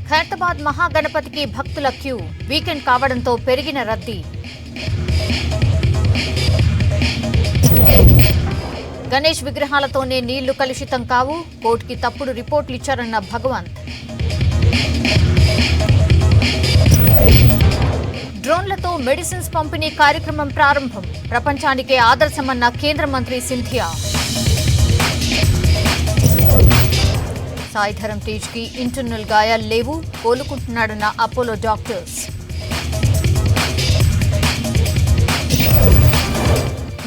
ఖైరతాబాద్ మహాగణపతికి భక్తుల queue. Weekend కావడంతో పెరిగిన రద్దీ. గణేష్ విగ్రహాలతోనే నీళ్లు కలుషితం కావు, కోర్టుకి తప్పుడు రిపోర్టులు ఇచ్చారన్న భగవంత్. డ్రోన్లతో మెడిసిన్స్ పంపిణీ కార్యక్రమం ప్రారంభం. ప్రపంచానికే ఆదర్శమన్న కేంద్ర మంత్రి సింధియా. సాయిధరం తేజ్ కి ఇంటర్నల్ గాయాలు లేవు, కోలుకుంటున్నాడన్న అపోలో డాక్టర్స్.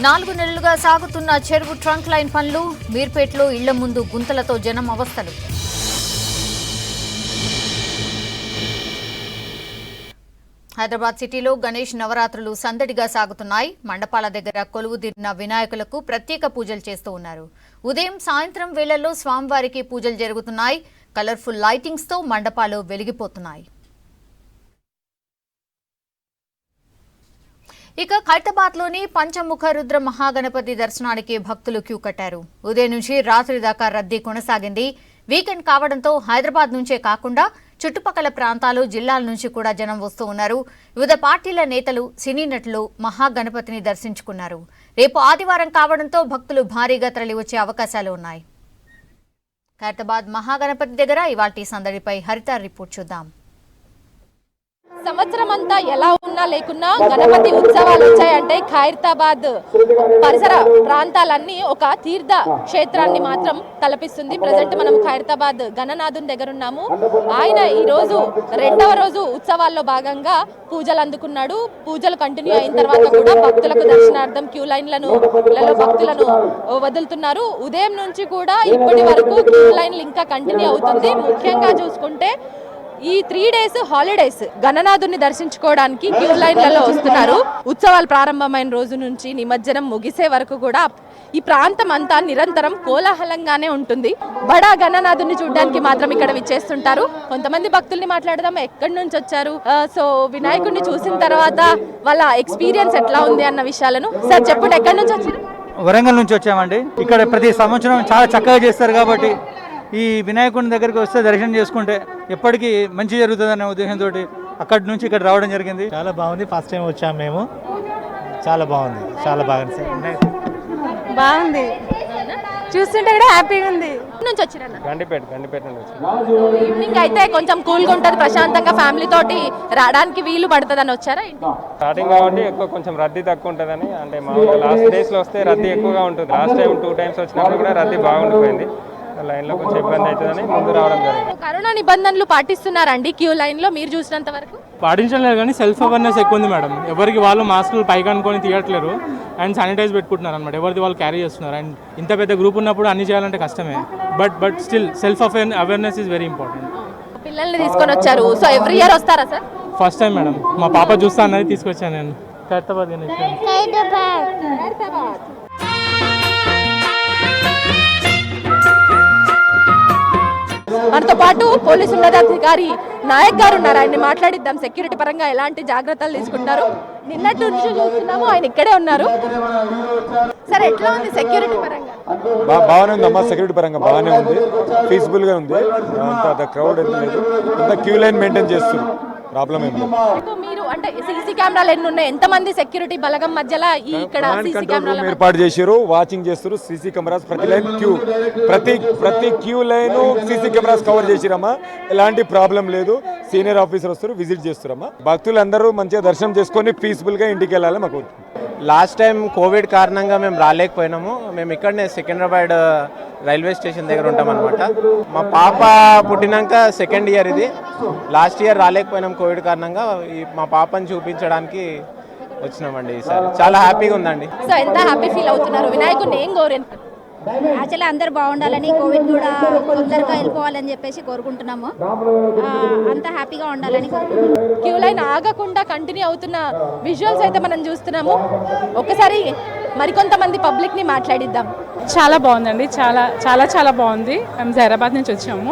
4 నెలలుగా సాగుతున్న చెరువు ట్రంక్ లైన్ పనులు. మీర్పేటలో ఇళ్ల ముందు గుంతలతో జనం అవస్థలు. హైదరాబాద్ సిటీలో గణేష్ నవరాత్రులు సందడిగా సాగుతున్నాయి. మండపాల దగ్గర కొలువుదీరిన వినాయకులకు ప్రత్యేక పూజలు చేస్తూ ఉన్నారు. ఉదయం సాయంత్రం వేళల్లో స్వామివారికి పూజలు జరుగుతున్నాయి. కలర్ఫుల్ లైటింగ్స్ తో మండపాలు వెలిగిపోతున్నాయి. ఇక ఖైరతాబాద్లోని పంచముఖ రుద్ర మహాగణపతి దర్శనానికి భక్తులు క్యూ కట్టారు. ఉదయం నుంచి రాత్రి దాకా రద్దీ కొనసాగింది. వీకెండ్ కావడంతో హైదరాబాద్ నుంచే కాకుండా చుట్టుపక్కల ప్రాంతాలు, జిల్లాల నుంచి కూడా జనం వస్తూ ఉన్నారు. వివిధ పార్టీల నేతలు, సినీ నటులు మహాగణపతిని దర్శించుకున్నారు. రేపు ఆదివారం కావడంతో భక్తులు భారీగా తరలివచ్చే అవకాశాలు ఉన్నాయి. ఖైరతాబాద్ మహాగణపతి దగ్గర ఇవాల్టి సందడిపై హరిత రిపోర్ట్ చూద్దాం. సంవత్సరం అంతా ఎలా ఉన్నా లేకున్నా గణపతి ఉత్సవాలు వచ్చాయంటే ఖైరతాబాద్ పరిసర ప్రాంతాలన్నీ ఒక తీర్థ క్షేత్రాన్ని మాత్రం తలపిస్తుంది. ప్రజెంట్ మనం ఖైరతాబాద్ గణనాథుని దగ్గర ఉన్నాము. ఆయన ఈ రోజు 2వ రోజు ఉత్సవాల్లో భాగంగా పూజలు అందుకున్నాడు. పూజలు కంటిన్యూ అయిన తర్వాత కూడా భక్తులకు దర్శనార్థం క్యూ లైన్లలో భక్తులను వదులుతున్నారు. ఉదయం నుంచి కూడా ఇప్పటి వరకు క్యూ లైన్లు ఇంకా కంటిన్యూ అవుతుంది. ముఖ్యంగా చూసుకుంటే ఈ 3 days హాలిడేస్ గణనాథుని దర్శించుకోవడానికి క్యూ లైన్లలో వస్తున్నారు. ఉత్సవాలు ప్రారంభమైన రోజు నుంచి నిమజ్జనం ముగిసే వరకు కూడా ఈ ప్రాంతం అంతా నిరంతరం కోలాహలంగానే ఉంటుంది. బడా గణనాథుని చూడడానికి మాత్రం ఇక్కడ విచ్చేస్తుంటారు. కొంతమంది భక్తుల్ని మాట్లాడదాం, ఎక్కడి నుంచి వచ్చారు, సో వినాయకుడిని చూసిన తర్వాత వాళ్ళ ఎక్స్పీరియన్స్ ఎట్లా ఉంది అన్న విషయాలను. సార్ చెప్పండి, ఎక్కడి నుంచి వచ్చారు? వరంగల్ నుంచి వచ్చామండి. ఇక్కడ ప్రతి సంవత్సరం చాలా చక్కగా చేస్తారు కాబట్టి ఈ వినాయకుని దగ్గరికి వస్తే దర్శనం చేసుకుంటే ఎప్పటికీ మంచి జరుగుతుందనే ఉద్దేశంతో అక్కడి నుంచి ఇక్కడ రావడం జరిగింది. చాలా బాగుంది. ఫస్ట్ టైం వచ్చాము మేము. చాలా బాగుంది, చాలా బాగుంది. చూస్తుంటే కూడా హ్యాపీగా ఉంది. నుంచి వచ్చిరన్న గండిపేట నుండి వచ్చాను. ఈవినింగ్ అయితే కొంచెం కూల్గా ఉంటుంది, ప్రశాంతంగా ఫ్యామిలీ తోటి రావడానికి వీలు పడుతుందని వచ్చారా? స్టార్టింగ్ కాబట్టి ఎక్కువ కొంచెం రద్దీ తక్కువ ఉంటుందని, అంటే మామూలుగా లాస్ట్ డేస్లో వస్తే రద్దీ ఎక్కువగా ఉంటుంది. లాస్ట్ టైం 2 times వచ్చినప్పుడు కూడా రద్దీ బాగుండిపోయింది. లైన్లో కొంచెం ఇబ్బంది అవుతుందని ముందు రావడం జరిగింది. కరోనా నిబంధనలు పాటిస్తున్నారండి క్యూ లైన్లో మీరు చూసినంత వరకు? పాటించలేదు కానీ సెల్ఫ్ అవేర్నెస్ ఎక్కువ ఉంది మేడం. ఎవరికి వాళ్ళు మాస్కులు పైకి అనుకొని తీయట్లేరు అండ్ శానిటైజ్ పెట్టుకుంటున్నారు అనమాట. ఎవరిది వాళ్ళు క్యారీ చేస్తున్నారు. అండ్ ఇంత పెద్ద గ్రూప్ ఉన్నప్పుడు అన్ని చేయాలంటే కష్టమే. But still self awareness is very important. పిల్లల్ని తీసుకొని వచ్చారు, సో ఎవ్రీ ఇయర్ వస్తారా సార్? First time madam. మా పాప చూస్తా అన్నది తీసుకొచ్చాను నేను. ఖైరతాబాద్ మనతో పాటు పోలీసు ఉన్నతాధికారి నాయక్ గారు ఉన్నారు. ఆయన్ని మాట్లాడిద్దాం. సెక్యూరిటీ పరంగా ఎలాంటి జాగ్రత్తలు తీసుకుంటారు? నిన్నటి నుంచి చూస్తున్నాము, ఆయన ఇక్కడే ఉన్నారు. సార్ ఎట్లా ఉంది సెక్యూరిటీ పరంగా? బాగానే ఉందమ్మా. సెక్యూరిటీ పరంగా బాగానే ఉంది, పీస్ఫుల్ గా ఉంది. అంత క్రౌడ్ ఎంత లేదు, అంత క్యూ లైన్ మెయింటైన్ చేస్తుంది. ప్రాబ్లం ఏం లేదు. మీరు అంటే సీసీ కెమెరాలు ఎన్ని ఉన్నాయి? ఎంతమంది సెక్యూరిటీ బలగం మధ్యలో ఇక్కడ సీసీ కెమెరాలు ఏర్పాటు చేశారు, వాచింగ్ చేస్తారు. సీసీ కెమెరాస్ ప్రతి లైన్ ప్రతి queue line CC cameras cover చేసిరమ్మా. ఎలాంటి ప్రాబ్లం లేదు. సీనియర్ ఆఫీసర్ వస్తారు, విజిట్ చేస్తారమ్మా. భక్తులందరూ మంచిగా దర్శనం చేసుకొని పీస్ఫుల్ గా ఇంటికి వెళ్ళాలి. మాకు లాస్ట్ టైం కోవిడ్ కారణంగా మేము రాలేకపోయినాము. మేము ఇక్కడనే సికింద్రాబాద్ రైల్వే స్టేషన్ దగ్గర ఉంటాం అనమాట. మా పాప పుట్టినాక 2nd year ఇది. లాస్ట్ ఇయర్ రాలేకపోయినాం కోవిడ్ కారణంగా. మా పాపని చూపించడానికి వచ్చినామండి ఈసారి. చాలా హ్యాపీగా ఉందండి. సో ఎంత హ్యాపీ ఫీల్ అవుతున్నారు? వినాయకుడిని ఏం కోరారు? యాక్చువల్లీ అందరు బాగుండాలని, కోవిడ్ కూడా తొందరగా వెళ్ళిపోవాలని చెప్పేసి కోరుకుంటున్నాము. అంత హ్యాపీగా ఉండాలని కోరుకుంటున్నాము. క్యూ లైన్ ఆగకుండా కంటిన్యూ అవుతున్న విజువల్స్ అయితే మనం చూస్తున్నాము. ఒకసారి మరికొంతమంది పబ్లిక్ని మాట్లాడిద్దాం. చాలా బాగుందండి. చాలా చాలా చాలా బాగుంది. మేము హైదరాబాద్ నుంచి వచ్చాము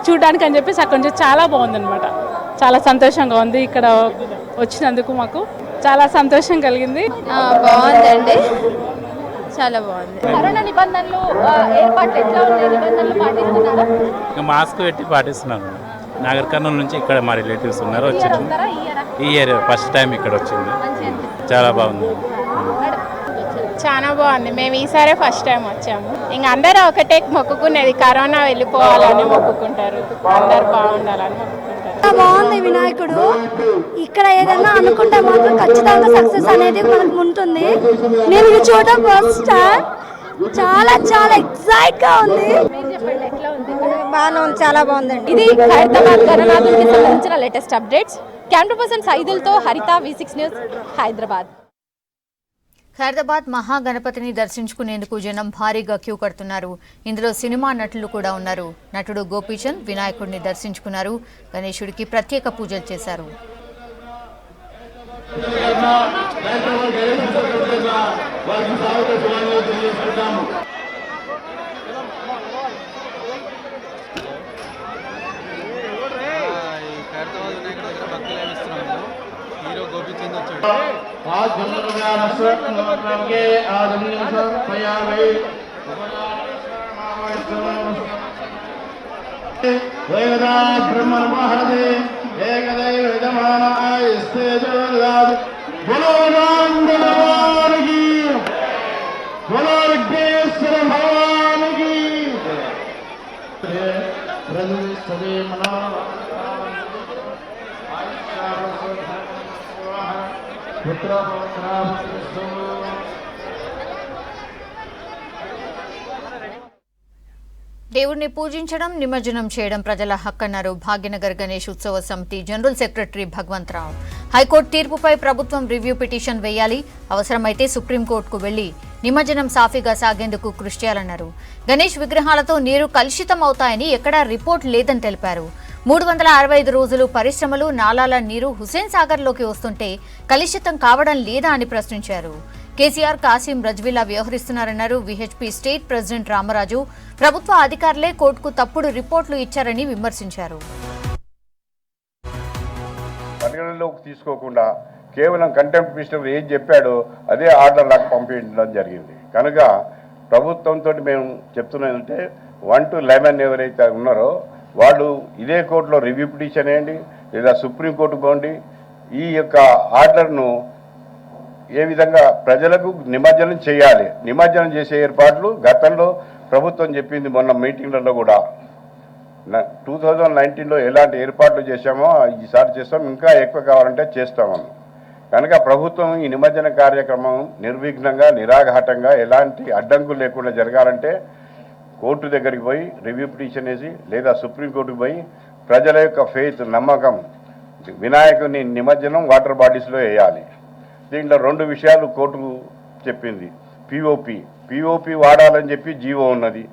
చూడడానికి అని చెప్పేసి. అక్కడ నుంచి చాలా బాగుందన్నమాట. చాలా సంతోషంగా ఉంది. ఇక్కడ వచ్చినందుకు మాకు చాలా సంతోషం కలిగింది. బాగుందండి, చాలా బాగుంది. కరోనా నిబంధనలు ఏర్పాట్లు ఎట్లా ఉన్నాయి? నిబంధనలు పాటిస్తున్నారా? మాస్క్ పెట్టి పాటిస్తున్నాము. నాగర్ కర్నూలు నుంచి ఇక్కడ మా రిలేటివ్స్ ఉన్నారు వచ్చింది. ఈ ఇయర్ ఫస్ట్ టైం ఇక్కడ వచ్చింది. చాలా బాగుంది. చాలా బాగుంది. మేము ఈసారి ఫస్ట్ టైం వచ్చాము. ఇంకా అందరూ ఒకటే మొక్కుకునేది కరోనా వెళ్ళిపోవాలని మొక్కుకుంటారు, అందరు బాగుండాలని మొక్కుకుంటారు. బాగుంది వినాయకుడు. ఇక్కడ ఏదైనా అనుకుంటే మాత్రం ఖచ్చితంగా సక్సెస్ అనేది మనకు ఉంటుంది. నేను ఇది చూడడం ఫస్ట్ టైం. చాలా చాలా ఎక్సైట్ గా ఉంది. బాగా ఉంది, చాలా బాగుందండి. ఇది హైదరాబాద్ గణనాథునికి సంబంధించిన లేటెస్ట్ అప్డేట్స్. కెమెరా పర్సన్ సైదుల్తో హరిత, V6 న్యూస్, హైదరాబాద్. ఖైరతాబాద్ మహాగణపతిని దర్శించుకునేందుకు జనం భారీగా క్యూ కడుతున్నారు. ఇందులో సినిమా నటులు కూడా ఉన్నారు. నటుడు గోపీచంద్ వినాయకుడిని దర్శించుకున్నారు. గణేశుడికి ప్రత్యేక పూజలు చేశారు. దేవుడిని పూజించడం, నిమజ్జనం చేయడం ప్రజల హక్కన్నారు భాగ్యనగర్ గణేష్ ఉత్సవ సమితి జనరల్ సెక్రటరీ భగవంతరావు. హైకోర్టు తీర్పుపై ప్రభుత్వం రివ్యూ పిటిషన్ వేయాలి, అవసరమైతే సుప్రీంకోర్టుకు వెళ్లి నిమజ్జనం సాఫీగా సాగేందుకు కృషి చేయాలన్నారు. గణేష్ విగ్రహాలతో నీరు కలుషితం అవుతాయని ఎక్కడా రిపోర్ట్ లేదని తెలిపారు. 365 రోజులు పరిశ్రమలు, నాలాల నీరు హుస్సేన్ సాగర్లోకి వస్తుంటే కలుషితం కావడం లేదా అని ప్రశ్నించారు. కేసీఆర్, కాసిం రజ్వీలా వ్యవహరిస్తున్నారన్నారు. విహెచ్పీ స్టేట్ ప్రెసిడెంట్ రామరాజు ప్రభుత్వ అధికారులే కోర్టుకు తప్పుడు రిపోర్టులు ఇచ్చారని విమర్శించారు. పరిగణలోకి తీసుకోకుండా కేవలం కంటెంప్ట్ పిటిషన్ ఏం చెప్పాడో అదే ఆర్డర్ లాగా పంపించడం జరిగింది. కనుక ప్రభుత్వంతో మేము చెప్తున్నదంటే 1 to 11 ఎవరైతే ఉన్నారో వాళ్ళు ఇదే కోర్టులో రివ్యూ పిటిషన్ వేయండి, లేదా సుప్రీంకోర్టుకు పోండి. ఈ యొక్క ఆర్డర్ను ఏ విధంగా ప్రజలకు నిమజ్జనం చేయాలి, నిమజ్జనం చేసే ఏర్పాట్లు గతంలో ప్రభుత్వం చెప్పింది. మొన్న మీటింగ్లలో కూడా 2019లో ఎలాంటి ఏర్పాట్లు చేశామో ఈసారి చేస్తాం, ఇంకా ఎక్కువ కావాలంటే చేస్తామని. కనుక ప్రభుత్వం ఈ నిమజ్జన కార్యక్రమం నిర్విఘ్నంగా, నిరాఘాటంగా, ఎలాంటి అడ్డంకులు లేకుండా జరగాలంటే కోర్టు దగ్గరికి పోయి రివ్యూ పిటిషన్ వేసి, లేదా సుప్రీంకోర్టుకు పోయి ప్రజల యొక్క ఫెయిత్, నమ్మకం, వినాయకుని నిమజ్జనం వాటర్ బాడీస్లో వేయాలి. దీంట్లో 2 విషయాలు కోర్టుకు చెప్పింది. పిఓపి వాడాలని చెప్పి జీవో ఉన్నది.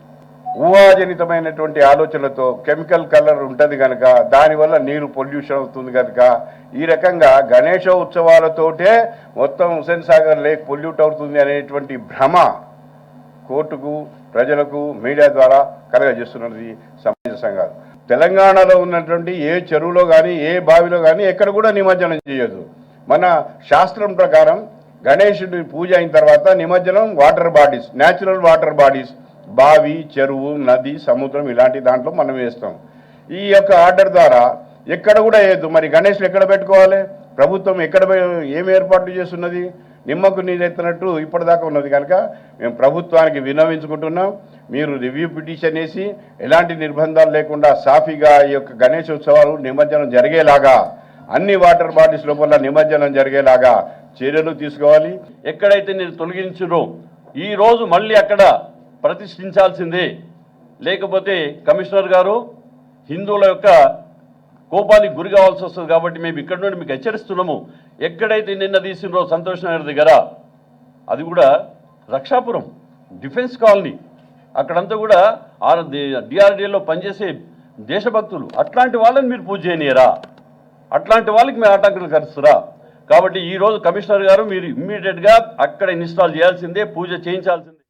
ఊహాజనితమైనటువంటి ఆలోచనలతో కెమికల్ కలర్ ఉంటుంది కనుక దానివల్ల నీరు పొల్యూషన్ అవుతుంది కనుక ఈ రకంగా గణేష ఉత్సవాలతోటే మొత్తం హుస్సేన్ సాగర్ లేక్ పొల్యూట్ అవుతుంది అనేటువంటి భ్రమ కోర్టుకు, ప్రజలకు మీడియా ద్వారా కలగజేస్తున్నది సమాజ సంఘాలు. తెలంగాణలో ఉన్నటువంటి ఏ చెరువులో కానీ, ఏ బావిలో కానీ ఎక్కడ కూడా నిమజ్జనం చేయదు. మన శాస్త్రం ప్రకారం గణేశుడి పూజ అయిన తర్వాత నిమజ్జనం water bodies, natural water bodies, బావి, చెరువు, నది, సముద్రం ఇలాంటి దాంట్లో మనం వేస్తాం. ఈ యొక్క ఆర్డర్ ద్వారా ఎక్కడ కూడా వేయద్దు. మరి గణేష్లు ఎక్కడ పెట్టుకోవాలి? ప్రభుత్వం ఎక్కడ ఏమి ఏర్పాట్లు చేస్తున్నది? నిమ్మకు నీరెత్తినట్టు ఇప్పటిదాకా ఉన్నది. కనుక మేము ప్రభుత్వానికి విన్నవించుకుంటున్నాం, మీరు రివ్యూ పిటిషన్ వేసి ఎలాంటి నిర్బంధాలు లేకుండా సాఫీగా ఈ యొక్క గణేశోత్సవాలు నిమజ్జనం జరిగేలాగా, అన్ని వాటర్ బాడీస్ లోపల నిమజ్జనం జరిగేలాగా చర్యలు తీసుకోవాలి. ఎక్కడైతే నేను తొలగించునో ఈ రోజు మళ్ళీ అక్కడ ప్రతిష్ఠించాల్సిందే, లేకపోతే కమిషనర్ గారు హిందువుల యొక్క కోపానికి గురి కావాల్సి వస్తుంది. కాబట్టి మేము ఇక్కడ నుండి మీకు హెచ్చరిస్తున్నాము. ఎక్కడైతే నిన్న తీసినో సంతోష్ నగర్ దగ్గర, అది కూడా రక్షాపురం డిఫెన్స్ కాలనీ, అక్కడంతా కూడా డిఆర్డీఏలో పనిచేసే దేశభక్తులు. అట్లాంటి వాళ్ళని మీరు పూజ చేయనియరా? అట్లాంటి వాళ్ళకి మీరు ఆటంకాలు కలుస్తురా? కాబట్టి ఈరోజు కమిషనర్ గారు మీరు ఇమ్మీడియట్గా అక్కడ ఇన్స్టాల్ చేయాల్సిందే, పూజ చేయించాల్సిందే.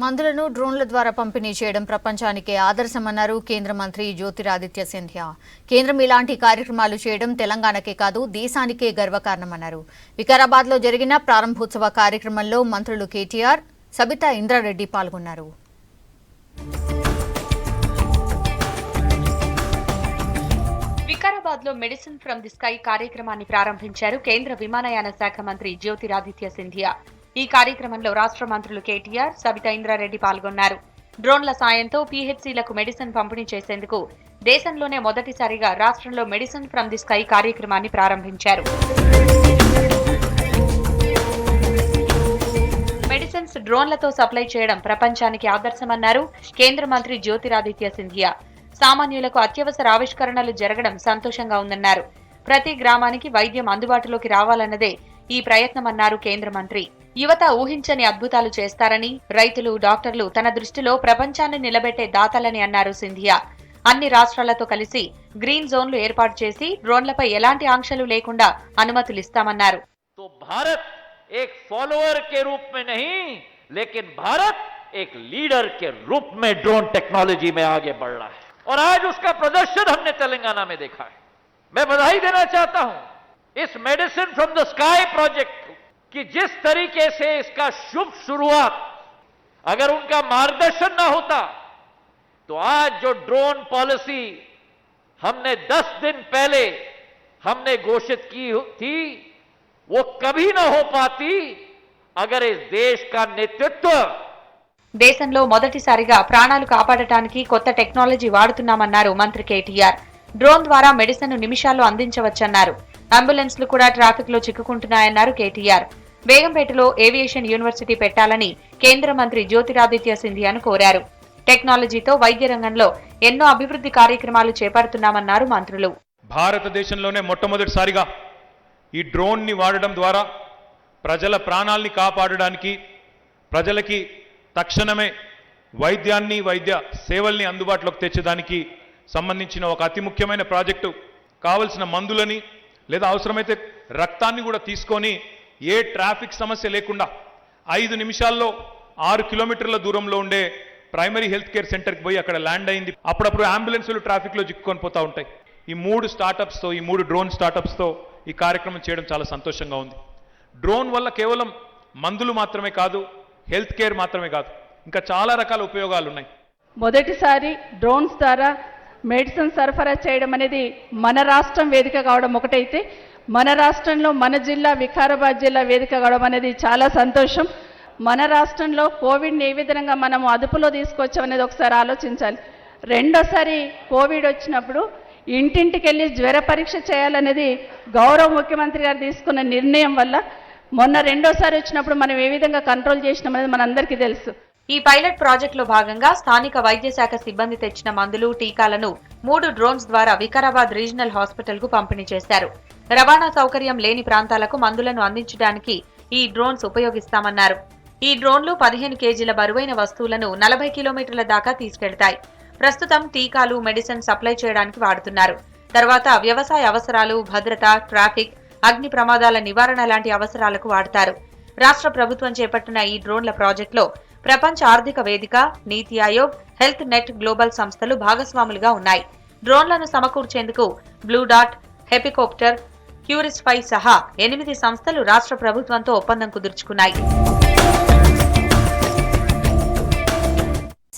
మందులను డ్రోన్ల ద్వారా పంపిణీ చేయడం ప్రపంచానికే ఆదర్శమన్నారు కేంద్ర మంత్రి జ్యోతిరాదిత్య సింధియా. కేంద్రం ఇలాంటి కార్యక్రమాలు చేయడం తెలంగాణకే కాదు దేశానికే గర్వకారణమన్నారు. వికారాబాద్లో జరిగిన ప్రారంభోత్సవ కార్యక్రమంలో మంత్రులు కేటీఆర్, సబితా ఇంద్రారెడ్డి పాల్గొన్నారు. హైదరాబాద్ లో మెడిసిన్ ఫ్రమ్ ది స్కై కార్యక్రమాన్ని ప్రారంభించారు కేంద్ర విమానయాన శాఖ మంత్రి జ్యోతిరాదిత్య సింధియా. ఈ కార్యక్రమంలో రాష్ట్ర మంత్రులు కేటీఆర్, సబితా ఇంద్రారెడ్డి పాల్గొన్నారు. డ్రోన్ల సాయంతో పీహెచ్సీలకు మెడిసిన్ పంపిణీ చేసేందుకు దేశంలోనే మొదటిసారిగా రాష్ట్రంలో మెడిసిన్ ఫ్రమ్ ది స్కై కార్యక్రమాన్ని ప్రారంభించారు. మెడిసిన్స్ డ్రోన్లతో సప్లై చేయడం ప్రపంచానికి ఆదర్శమన్నారు కేంద్ర మంత్రి జ్యోతిరాదిత్య సింధియా. సామాన్యులకు అత్యవసర ఆవిష్కరణలు జరగడం సంతోషంగా ఉందన్నారు. ప్రతి గ్రామానికి వైద్యం అందుబాటులోకి రావాలన్నదే ఈ ప్రయత్నమన్నారు కేంద్ర మంత్రి. యువత ఊహించని అద్భుతాలు చేస్తారని, రైతులు, డాక్టర్లు తన దృష్టిలో ప్రపంచాన్ని నిలబెట్టే దాతలని అన్నారు సింధియా. అన్ని రాష్ట్రాలతో కలిసి గ్రీన్ జోన్లు ఏర్పాటు చేసి డ్రోన్లపై ఎలాంటి ఆంక్షలు లేకుండా అనుమతులిస్తామన్నారు. एक फॉलोअर के रूप में नहीं, लेकिन भारत एक लीडर के रूप में ड्रोन टेक्नोलॉजी में आगे बढ़ रहा है और आज उसका प्रदर्शन हमने तेलंगाना में देखा है. मैं बधाई देना चाहता हूं इस medicine from the sky project की. जिस तरीके से इसका शुभ शुरुआत, अगर उनका मार्गदर्शन ना होता तो आज जो ड्रोन पॉलिसी हमने 10 दिन पहले हमने घोषित की थी वो कभी न हो पाती अगर इस देश का नेतृत्व. దేశంలో మొదటిసారిగా ప్రాణాలు కాపాడటానికి కొత్త టెక్నాలజీ వాడుతున్నామన్నారు మంత్రి కేటీఆర్. డ్రోన్ ద్వారా మెడిసిన్ నిమిషాల్లో అందించవచ్చన్నారు. అంబులెన్స్లు కూడా ట్రాఫిక్ లో చిక్కుకుంటున్నాయన్నారు కేటీఆర్. బేగంపేటలో ఏవియేషన్ యూనివర్సిటీ పెట్టాలని కేంద్ర మంత్రి జ్యోతిరాదిత్య సింధియాను కోరారు. టెక్నాలజీతో వైద్య రంగంలో ఎన్నో అభివృద్ధి కార్యక్రమాలు చేపడుతున్నామన్నారు మంత్రులు. భారతదేశంలోనే మొట్టమొదటిసారిగా ఈ డ్రోన్ని వాడడం ద్వారా ప్రజల ప్రాణాల్ని కాపాడడానికి, ప్రజలకి తక్షణమే వైద్యాన్ని, వైద్య సేవల్ని అందుబాటులోకి తెచ్చడానికి సంబంధించిన ఒక అతి ముఖ్యమైన ప్రాజెక్టు. కావలసిన మందులని లేదా అవసరమైతే రక్తాన్ని కూడా తీసుకొని ఏ ట్రాఫిక్ సమస్య లేకుండా 5 నిమిషాల్లో 6 కిలోమీటర్ల దూరంలో ఉండే ప్రైమరీ హెల్త్ కేర్ సెంటర్కి పోయి అక్కడ ల్యాండ్ అయింది. అప్పుడప్పుడు అంబులెన్సులు ట్రాఫిక్లో చిక్కుకొని పోతూ ఉంటాయి. ఈ 3 స్టార్టప్స్తో, ఈ 3 డ్రోన్ స్టార్టప్స్తో ఈ కార్యక్రమం చేయడం చాలా సంతోషంగా ఉంది. డ్రోన్ వల్ల కేవలం మందులు మాత్రమే కాదు, హెల్త్ కేర్ మాత్రమే కాదు, ఇంకా చాలా రకాల ఉపయోగాలు ఉన్నాయి. మొదటిసారి డ్రోన్స్ ద్వారా మెడిసిన్ సరఫరా చేయడం అనేది మన రాష్ట్రం వేదిక కావడం ఒకటైతే, మన రాష్ట్రంలో మన జిల్లా వికారాబాద్ జిల్లా వేదిక కావడం అనేది చాలా సంతోషం. మన రాష్ట్రంలో కోవిడ్ని ఏ విధంగా మనం అదుపులో తీసుకొచ్చామనేది ఒకసారి ఆలోచించాలి. రెండోసారి కోవిడ్ వచ్చినప్పుడు ఇంటింటికి వెళ్ళి జ్వర పరీక్ష చేయాలనేది గౌరవ ముఖ్యమంత్రి గారు తీసుకున్న నిర్ణయం వల్ల మొన్న రెండోసారి వచ్చినప్పుడు మనం ఏ విధంగా కంట్రోల్ చేసినామనేది మనందరికీ తెలుసు. ఈ పైలట్ ప్రాజెక్టులో భాగంగా స్థానిక వైద్య శాఖ సిబ్బంది తెచ్చిన మందులు, టీకాలను 3 డ్రోన్స్ ద్వారా వికారాబాద్ రీజనల్ హాస్పిటల్ కు పంపిణీ చేశారు. రవాణా సౌకర్యం లేని ప్రాంతాలకు మందులను అందించడానికి ఈ డ్రోన్స్ ఉపయోగిస్తామన్నారు. ఈ డ్రోన్లు 15 కేజీల బరువైన వస్తువులను 40 కిలోమీటర్ల దాకా తీసుకెళ్తాయి. ప్రస్తుతం టీకాలు, మెడిసిన్ సప్లై చేయడానికి వాడుతున్నారు. తర్వాత వ్యవసాయ అవసరాలు, భద్రత, ట్రాఫిక్, అగ్ని ప్రమాదాల నివారణ లాంటి అవసరాలకు వాడతారు. రాష్ట్ర ప్రభుత్వం చేపట్టిన ఈ డ్రోన్ల ప్రాజెక్టులో ప్రపంచ ఆర్థిక వేదిక, నీతి ఆయోగ్, హెల్త్ నెట్ గ్లోబల్ సంస్థలు భాగస్వాములుగా ఉన్నాయి. డ్రోన్లను సమకూర్చేందుకు బ్లూ డాట్, హెపికోప్టర్, క్యూరిస్ఫై సహా 8 సంస్థలు రాష్ట్ర ప్రభుత్వంతో ఒప్పందం కుదుర్చుకున్నాయి.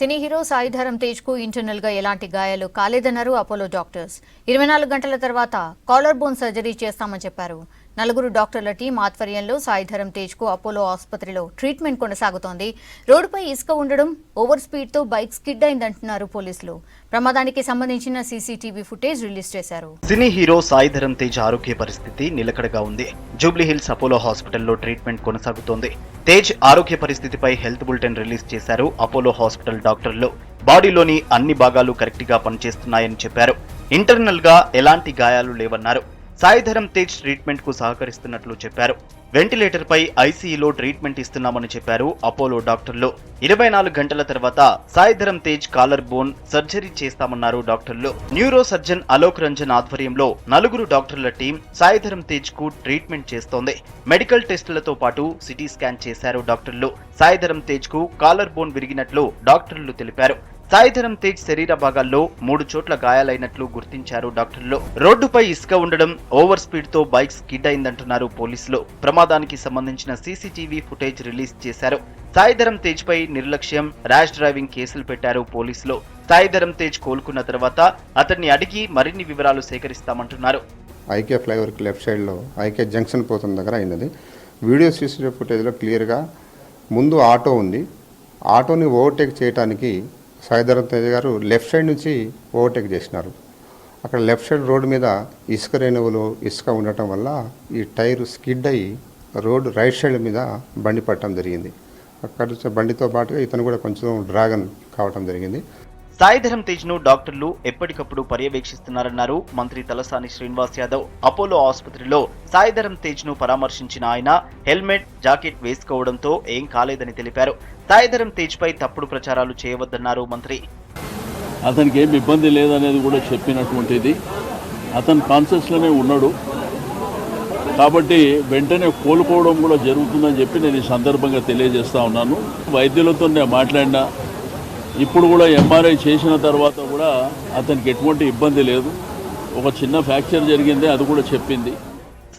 సినీ హీరో సాయిధరం తేజ్ కు ఇంటర్నల్ గా ఎలాంటి గాయాలు కాలేదన్నారు అపోలో డాక్టర్స్. 24 గంటల తర్వాత కాలర్ బోన్ సర్జరీ చేస్తామని చెప్పారు. 4 డాక్టర్ల టీం ఆధ్వర్యంలో సాయిధరం తేజ్ కు అపోలో ఆసుపత్రిలో ట్రీట్మెంట్ కొనసాగుతోంది. రోడ్డుపై ఇసుక ఉండడం, ఓవర్ స్పీడ్ తో బైక్ స్కిడ్ అయిందంటున్నారు పోలీసులు. ప్రమాదానికి సంబంధించిన సీసీటీవీ ఫుటేజ్ రిలీజ్ చేశారు. సినీ హీరో సాయిధరం తేజ్ ఆరోగ్య పరిస్థితి నిలకడగా ఉంది. జూబ్లీహిల్స్ అపోలో హాస్పిటల్లో ట్రీట్మెంట్ కొనసాగుతోంది. తేజ్ ఆరోగ్య పరిస్థితిపై హెల్త్ బులెటిన్ రిలీజ్ చేశారు అపోలో హాస్పిటల్ డాక్టర్లు. బాడీలోని అన్ని భాగాలు కరెక్ట్ గా పనిచేస్తున్నాయని చెప్పారు. ఇంటర్నల్ గా ఎలాంటి గాయాలు లేవన్నారు. సాయిధరం తేజ్ ట్రీట్మెంట్ కు సహకరిస్తున్నట్లు చెప్పారు. వెంటిలేటర్ పై ఐసీయూలో ట్రీట్మెంట్ ఇస్తున్నామని చెప్పారు అపోలో డాక్టర్లు. 24 గంటల తర్వాత Sai Dharam Tej collar bone surgery చేస్తామన్నారు డాక్టర్లు. న్యూరో సర్జన్ అలోక్ రంజన్ ఆధ్వర్యంలో 4 డాక్టర్ల టీం సాయిధరం తేజ్ కు ట్రీట్మెంట్ చేస్తోంది. మెడికల్ టెస్టులతో పాటు సిటీ స్కాన్ చేశారు డాక్టర్లు. సాయిధరం తేజ్ కు కాలర్ బోన్ విరిగినట్లు డాక్టర్లు తెలిపారు. సాయిధరం తేజ్ శరీర భాగాల్లో 3 చోట్ల గాయాలైనట్లు గుర్తించారు డాక్టర్లు. రోడ్డుపై ఇసుక ఉండడం, ఓవర్ స్పీడ్ తో బైక్ స్కిడ్ అయిందంటున్నారు పోలీసులు. ప్రమాదానికి సంబంధించిన సీసీటీవీ ఫుటేజ్ రిలీజ్ చేశారు. సాయిధరం తేజ్ పై నిర్లక్ష్యం, ర్యాష్ డ్రైవింగ్ కేసులు పెట్టారు పోలీసులు. సాయిధరం తేజ్ కోలుకున్న తర్వాత అతన్ని అడిగి మరిన్ని వివరాలు సేకరిస్తామంటున్నారు. ఐకే ఫ్లైఓవర్కి లెఫ్ట్ సైడ్లో ఐకే జంక్షన్ పోతున్న దగ్గర అయినది. వీడియో సీసీటీవీ ఫుటేజ్లో క్లియర్గా ముందు ఆటో ఉంది. ఆటోని ఓవర్టేక్ చేయడానికి సాయిధరం తేజ్ గారు లెఫ్ట్ సైడ్ నుంచి ఓవర్టేక్ చేసినారు. అక్కడ లెఫ్ట్ సైడ్ రోడ్డు మీద ఇసుక రేణువులు ఇసుక ఉండటం వల్ల ఈ టైర్ స్కిడ్ అయ్యి రోడ్డు రైట్ సైడ్ మీద బండి పట్టడం జరిగింది. అక్కడ బండితో పాటుగా ఇతను కూడా కొంచెం డ్రాగన్ కావటం జరిగింది. సాయిధరం తేజ్ ను డాక్టర్లు ఎప్పటికప్పుడు పర్యవేక్షిస్తున్నారన్నారు మంత్రి తలసాని శ్రీనివాస్ యాదవ్. అపోలో ఆసుపత్రిలో సాయిధరం తేజ్ ను పరామర్శించిన ఆయన హెల్మెట్, జాకెట్ వేసుకోవడంతో ఏం కాలేదని తెలిపారు. సాయిధరం తేజ్ పై తప్పుడు ప్రచారాలు చేయవద్దన్నారు మంత్రి. అతనికి ఏం ఇబ్బంది లేదనేది కూడా చెప్పినటువంటిది. అతను కాన్షియస్లోనే ఉన్నాడు కాబట్టి వెంటనే కోలుకోవడం కూడా జరుగుతుందని చెప్పి నేను ఈ సందర్భంగా తెలియజేస్తా ఉన్నాను. వైద్యులతో నేను మాట్లాడినా, ఇప్పుడు కూడా ఎంఆర్ఐ చేసిన తర్వాత కూడా అతనికి ఎటువంటి ఇబ్బంది లేదు. ఒక చిన్న ఫ్రాక్చర్ జరిగింది, అది కూడా చెప్పింది.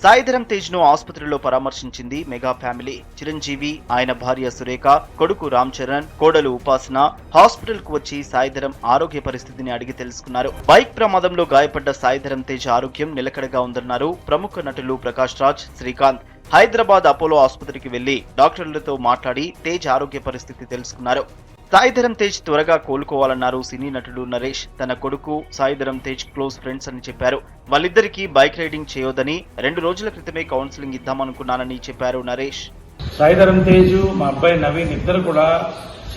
సాయిధరం తేజ్ ను ఆసుపత్రిలో పరామర్శించింది మెగా ఫ్యామిలీ. చిరంజీవి, ఆయన భార్య సురేఖ, కొడుకు రామ్ చరణ్, కోడలు ఉపాసన హాస్పిటల్ కు వచ్చి సాయిధరం ఆరోగ్య పరిస్థితిని అడిగి తెలుసుకున్నారు. బైక్ ప్రమాదంలో గాయపడ్డ సాయిధరం తేజ్ ఆరోగ్యం నిలకడగా ఉందన్నారు ప్రముఖ నటులు ప్రకాష్ రాజ్, శ్రీకాంత్. హైదరాబాద్ అపోలో ఆసుపత్రికి వెళ్లి డాక్టర్లతో మాట్లాడి తేజ్ ఆరోగ్య పరిస్థితి తెలుసుకున్నారు. సాయిధరం తేజ్ త్వరగా కోలుకోవాలన్నారు సినీ నటుడు నరేష్. తన కొడుకు సాయిధరం తేజ్ క్లోజ్ ఫ్రెండ్స్ అని చెప్పారు. వాళ్ళిద్దరికీ బైక్ రైడింగ్ చేయొద్దని 2 రోజుల క్రితమే కౌన్సిలింగ్ ఇద్దామనుకున్నానని చెప్పారు నరేష్. సాయిధరం తేజ్, మా అబ్బాయి నవీన్ ఇద్దరు కూడా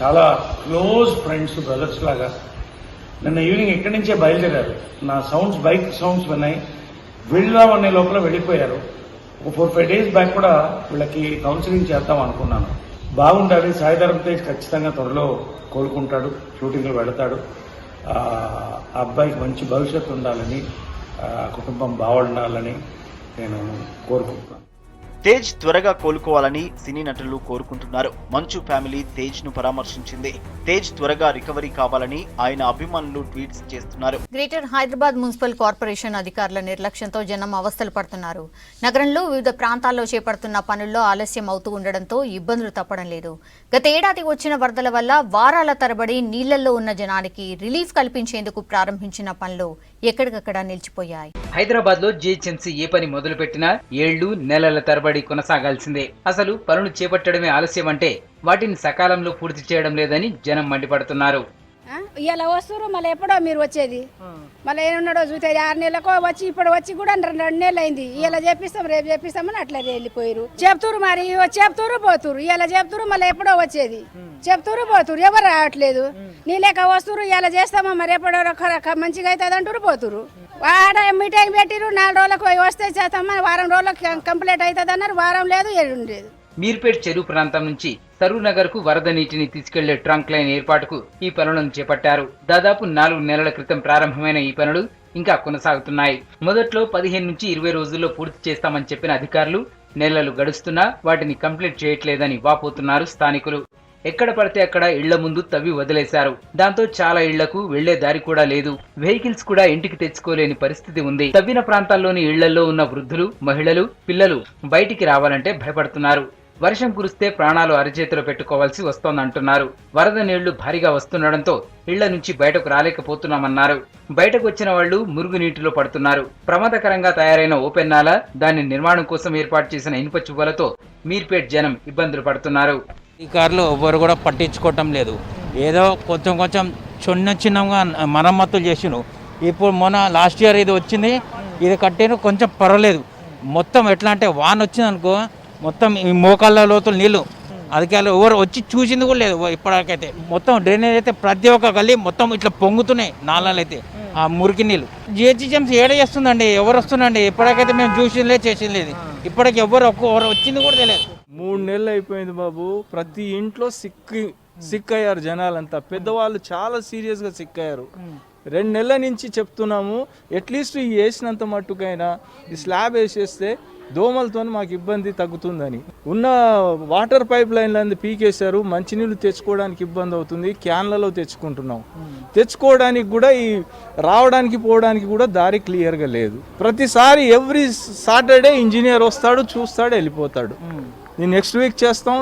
చాలా క్లోజ్ ఫ్రెండ్స్, బ్రదర్స్ లాగా. నిన్న ఈవినింగ్ ఇక్కడి నుంచే బయలుదేరారు. నా బైక్ సౌండ్స్ విన్నాయి, వెళ్దామనే లోపల వెళ్ళిపోయారు. ఒక 4-5 days బ్యాక్ కూడా వీళ్ళకి కౌన్సిలింగ్ చేద్దాం అనుకున్నాను. బాగుండాలి. సాయిధరం తేజ్ ఖచ్చితంగా త్వరలో కోలుకుంటాడు, షూటింగ్లో వెళతాడు. ఆ అబ్బాయికి మంచి భవిష్యత్తు ఉండాలని, కుటుంబం బాగుండాలని నేను కోరుకుంటున్నాను. తేజ్ త్వరగా కోలుకోవాలని సినీ నటులు కోరుకుంటున్నారు. మంచు ఫ్యామిలీ తేజ్ ను పరామర్శించింది. తేజ్ త్వరగా రికవరీ కావాలని ఆయన అభిమానులు ట్వీట్స్ చేస్తున్నారు. గ్రేటర్ హైదరాబాద్ మున్సిపల్ కార్పొరేషన్ అధికారుల నిర్లక్ష్యంతో జనం అవస్థలు పడుతున్నారు. నగరంలో వివిధ ప్రాంతాల్లో చేపడుతున్న పనుల్లో ఆలస్యం అవుతూ ఉండడంతో ఇబ్బందులు తప్పడం లేదు. గత ఏడాది వచ్చిన వరదల వల్ల వారాల తరబడి నీళ్లలో ఉన్న జనానికి రిలీఫ్ కల్పించేందుకు ప్రారంభించిన పనులు ఎక్కడికక్కడ నిలిచిపోయాయి. హైదరాబాద్ లో జీహెచ్ఎంసీ ఏ పని మొదలుపెట్టినా ఏళ్లు నెలల తరబడి కొనసాగాల్సిందే. అసలు పనులు చేపట్టడమే ఆలస్యం అంటే వాటిని సకాలంలో పూర్తి చేయడం లేదని జనం మండిపడుతున్నారు. ఇలా వస్తారు, మళ్ళీ ఎప్పుడో మీరు వచ్చేది, మళ్ళీ ఏమున్నాడో చూస్తే 6 నెలలకో వచ్చి ఇప్పుడు వచ్చి కూడా 2 నెలలు అయింది. ఇలా చేపిస్తాం, రేపు చేపిస్తామని అట్లా వెళ్ళిపోయారు. చెప్తురు, మరి చెప్తురు పోతురు, ఇలా చెప్తురు, మళ్ళీ ఎప్పుడో వచ్చేది, చెప్తురు పోతురు, ఎవరు రావట్లేదు. నీ లెక్క వస్తురు, ఇలా చేస్తామా, మరి ఎప్పుడో మంచిగా అవుతుంది అంటారు పోతురు. ఆడ మీటింగ్ పెట్టిరు, 4 రోజులకు వస్తే చేస్తామని, వారం రోజులకు కంప్లీట్ అవుతుంది అన్నారు. వారం లేదు, ఏడు లేదు. మీర్పేట్ చెరువు ప్రాంతం నుంచి సరూర్ నగర్ కు వరద నీటిని తీసుకెళ్లే ట్రంక్ లైన్ ఏర్పాటుకు ఈ పనులను చేపట్టారు. దాదాపు 4 నెలల క్రితం ప్రారంభమైన ఈ పనులు ఇంకా కొనసాగుతున్నాయి. మొదట్లో 15 నుంచి 20 రోజుల్లో పూర్తి చేస్తామని చెప్పిన అధికారులు నెలలు గడుస్తున్నా వాటిని కంప్లీట్ చేయట్లేదని వాపోతున్నారు స్థానికులు. ఎక్కడ పడితే అక్కడ ఇళ్ల ముందు తవ్వి వదిలేశారు. దాంతో చాలా ఇళ్లకు వెళ్లే దారి కూడా లేదు. వెహికల్స్ కూడా ఇంటికి తెచ్చుకోలేని పరిస్థితి ఉంది. తవ్విన ప్రాంతాల్లోని ఇళ్లలో ఉన్న వృద్ధులు, మహిళలు, పిల్లలు బయటికి రావాలంటే భయపడుతున్నారు. వర్షం కురిస్తే ప్రాణాలు అరచేతిలో పెట్టుకోవాల్సి వస్తోందంటున్నారు. వరద నీళ్లు భారీగా వస్తుండడంతో ఇళ్ల నుంచి బయటకు రాలేకపోతున్నామన్నారు. బయటకు వచ్చిన వాళ్లు మురుగునీటిలో పడుతున్నారు. ప్రమాదకరంగా తయారైన ఓపెన్ నాల, దాని నిర్మాణం కోసం ఏర్పాటు చేసిన ఇనుప చువ్వలతో మీర్పేట్ జనం ఇబ్బందులు పడుతున్నారు. అధికారులు ఎవ్వరు కూడా పట్టించుకోవటం లేదు. ఏదో కొంచెం చిన్నగా మరమ్మతులు చేసిను. ఇప్పుడు మొన్న లాస్ట్ ఇయర్ ఇది వచ్చింది, ఇది కట్టిన కొంచెం పర్వాలేదు. మొత్తం ఎట్లా అంటే వాన వచ్చింది అనుకో, మొత్తం ఈ మోకాళ్ళ లోతులు నీళ్ళు, అధికారులు ఎవరు వచ్చి చూసింది కూడా లేదు ఇప్పటికైతే. మొత్తం డ్రైనేజ్ అయితే ప్రతి ఒక్క గల్లీ మొత్తం ఇట్లా పొంగుతున్నాయి నాళాలు అయితే, ఆ మురికి నీళ్ళు. జిహెచ్ఎంసీ ఏడ చేస్తుందండి, ఎవరు వస్తుందండి? ఇప్పటికైతే మేము చూసింది లేదు, చేసింది లేదు. ఇప్పటికి ఎవరు వచ్చింది కూడా తెలియదు. 3 నెలలు అయిపోయింది బాబు. ప్రతి ఇంట్లో సిక్ అయ్యారు జనాలంతా. పెద్దవాళ్ళు చాలా సీరియస్గా సిక్ అయ్యారు. 2 నెలల నుంచి చెప్తున్నాము, అట్లీస్ట్ ఈ వేసినంత మట్టుకైనా ఈ స్లాబ్ వేసేస్తే దోమలతో మాకు ఇబ్బంది తగ్గుతుందని. ఉన్న వాటర్ పైప్ లైన్లు పీకేశారు. మంచినీళ్ళు తెచ్చుకోవడానికి ఇబ్బంది అవుతుంది. క్యాన్లలో తెచ్చుకుంటున్నాం. తెచ్చుకోవడానికి కూడా ఈ రావడానికి పోవడానికి కూడా దారి క్లియర్గా లేదు. ప్రతిసారి ఎవ్రీ సాటర్డే ఇంజనీర్ వస్తాడు, చూస్తాడు, వెళ్ళిపోతాడు. నెక్స్ట్ వీక్ చేస్తాం.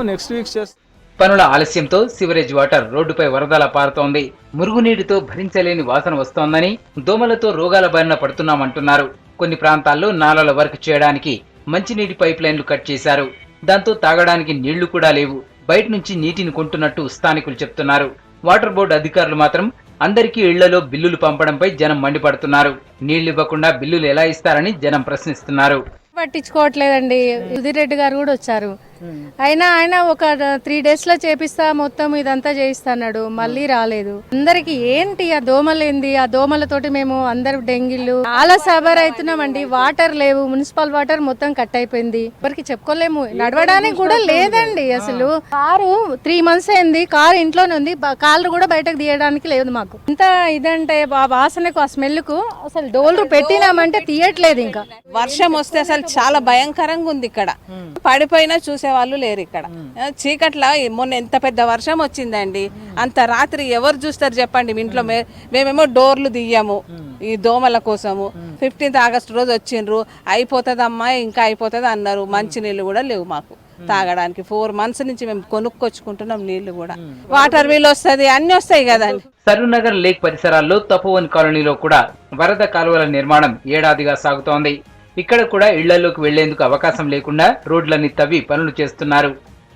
పనుల ఆలస్యంతో సివరేజ్ వాటర్ రోడ్డుపై వరదలా పారుతోంది. మురుగునీటితో భరించలేని వాసన వస్తోందని, దోమలతో రోగాల బారిన పడుతున్నామంటున్నారు. కొన్ని ప్రాంతాల్లో నాలాల వర్క్ చేయడానికి మంచినీటి పైప్ లైన్లు కట్ చేశారు. దాంతో తాగడానికి నీళ్లు కూడా లేవు. బయట నుంచి నీటిని కొంటున్నట్టు స్థానికులు చెప్తున్నారు. వాటర్ బోర్డు అధికారులు మాత్రం అందరికీ ఇళ్లలో బిల్లులు పంపడంపై జనం మండిపడుతున్నారు. నీళ్లివ్వకుండా బిల్లులు ఎలా ఇస్తారని జనం ప్రశ్నిస్తున్నారు. పట్టించుకోవట్లేదండి. సుధీర్ రెడ్డి గారు కూడా వచ్చారు. ఆయన ఒక 3 days లో చేపిస్తా మొత్తం ఇదంతా చేయిస్తాడు. మళ్ళీ రాలేదు. అందరికి ఏంటి ఆ దోమలేంది, ఆ దోమలతోటి మేము అందరు డెంగ్యూలు చాలా సఫర్ అవుతున్నామండి. వాటర్ లేవు, మున్సిపల్ వాటర్ మొత్తం కట్ అయిపోయింది. ఎవరికి చెప్పుకోలేము, నడవడానికి కూడా లేదండి. అసలు కారు 3 months అయింది, కారు ఇంట్లోనే ఉంది, కాళ్ళు కూడా బయటకు తీయడానికి లేదు మాకు. ఇంత ఇదంటే ఆ వాసనకు, ఆ స్మెల్ కు అసలు డోర్లు పెట్టినామంటే తీయట్లేదు. ఇంకా వర్షం వస్తే అసలు చాలా భయంకరంగా ఉంది. ఇక్కడ పడిపోయినా చూసే వాళ్ళు లేరు. ఇక్కడ చీకట్ల మొన్న ఎంత పెద్ద వర్షం వచ్చిందండి. అంత రాత్రి ఎవరు చూస్తారు చెప్పండి. ఇంట్లో మేమేమో డోర్లు తీయము ఈ దోమల కోసము. 15th August రోజు వచ్చిండ్రు, అయిపోతుందమ్మా ఇంకా అయిపోతుంది అన్నారు. మంచినీళ్ళు కూడా లేవు మాకు తాగడానికి. 4 months నుంచి మేము కొనుక్కొచ్చుకుంటున్నాం నీళ్లు కూడా. వాటర్ బిల్ వస్తుంది, అన్ని వస్తాయి కదండి. సరూనగర్ లేక్ పరిసరాల్లో తపోవన్ కాలనీలో కూడా వరద కాలువల నిర్మాణం ఏడాదిగా సాగుతోంది. ఇక్కడ కూడా ఇళ్లలోకి వెళ్లేందుకు అవకాశం లేకుండా రోడ్లన్నీ తవ్వి పనులు చేస్తున్నారు.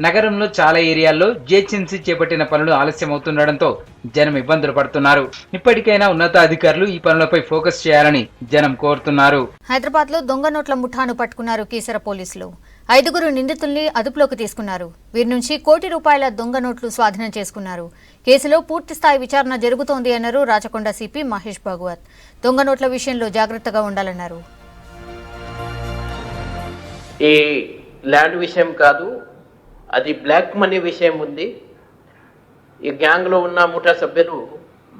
నగరంలో చాలా ఏరియాల్లో జిహెచ్ఎంసీ చేపట్టిన పనులు ఆలస్యమవుతుండటంతో జనం ఇబ్బందులు పడుతున్నారు. ఇప్పటికైనా ఉన్నతాధికారులు ఈ పనులపై ఫోకస్ చేయాలని జనం కోరుతున్నారు. హైదరాబాద్ లో దొంగ నోట్ల ముఠాను పట్టుకున్నారు కీసర పోలీసులు. 5 నిందితుల్ని అదుపులోకి తీసుకున్నారు. వీరి నుంచి ₹1 కోటి దొంగ నోట్లు స్వాధీనం చేసుకున్నారు. కేసులో పూర్తిస్థాయి విచారణ జరుగుతోంది అన్నారు రాచకొండ సిపి మహేష్ భాగవత్. దొంగ నోట్ల విషయంలో జాగ్రత్తగా ఉండాలన్నారు. ఈ ల్యాండ్ విషయం కాదు, అది బ్లాక్ మనీ విషయం ఉంది. ఈ గ్యాంగ్లో ఉన్న ముఠా సభ్యులు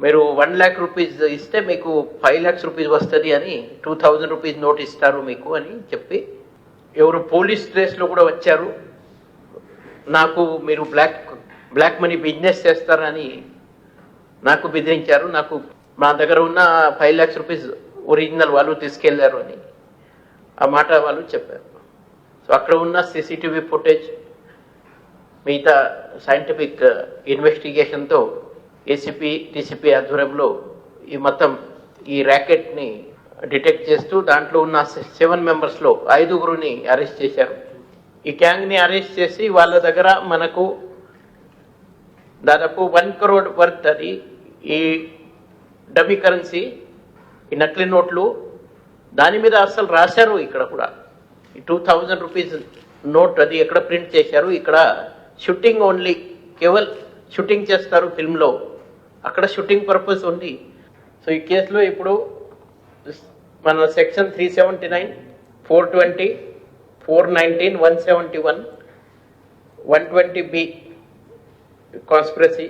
మీరు 1 lakh rupees ఇస్తే మీకు 5 lakhs rupees వస్తుంది అని 2000 rupees నోట్ ఇస్తారు మీకు అని చెప్పి ఎవరు పోలీస్ డ్రెస్లో కూడా వచ్చారు. నాకు మీరు బ్లాక్ మనీ బిజినెస్ చేస్తారని నాకు బెదిరించారు. నాకు మా దగ్గర ఉన్న 5 lakhs rupees ఒరిజినల్ వాళ్ళు తీసుకెళ్లారు అని ఆ మాట వాళ్ళు చెప్పారు. సో అక్కడ ఉన్న CCTV ఫుటేజ్ మిగతా సైంటిఫిక్ ఇన్వెస్టిగేషన్తో ఏసీపీ DCP ఆధ్వర్యంలో ఈ మొత్తం ఈ ర్యాకెట్ని డిటెక్ట్ చేస్తూ దాంట్లో ఉన్న 7 members-లో 5 అరెస్ట్ చేశారు. ఈ గ్యాంగ్ని అరెస్ట్ చేసి వాళ్ళ దగ్గర మనకు దాదాపు 1 crore వర్త్ అది ఈ డమ్మీ కరెన్సీ, ఈ నకిలీ నోట్లు దాని మీద అసలు రాశారు. ఇక్కడ కూడా 2000 rupees నోట్ అది ఎక్కడ ప్రింట్ చేశారు. ఇక్కడ షూటింగ్ ఓన్లీ, కేవల్ షూటింగ్ చేస్తారు ఫిల్మ్లో, అక్కడ షూటింగ్ పర్పస్ ఉంది. సో ఈ కేసులో ఇప్పుడు మన సెక్షన్ 379, 420, 419, 171, 120B కాన్స్పిరసీ,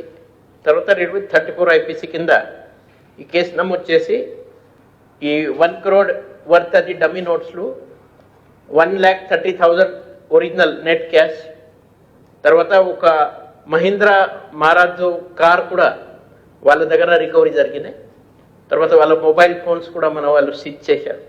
తర్వాత 34 IPC కింద ఈ కేసు నమోదు చేసి ఈ 1 crore వర్త్ అది డమ్మీ నోట్స్లు, 1,30,000 ఒరిజినల్ నెట్ క్యాష్, తర్వాత ఒక మహీంద్రా మారాజో కార్ కూడా వాళ్ళ దగ్గర రికవరీ జరిగినాయి. తర్వాత వాళ్ళ మొబైల్ ఫోన్స్ కూడా మన వాళ్ళు సీజ్ చేశారు.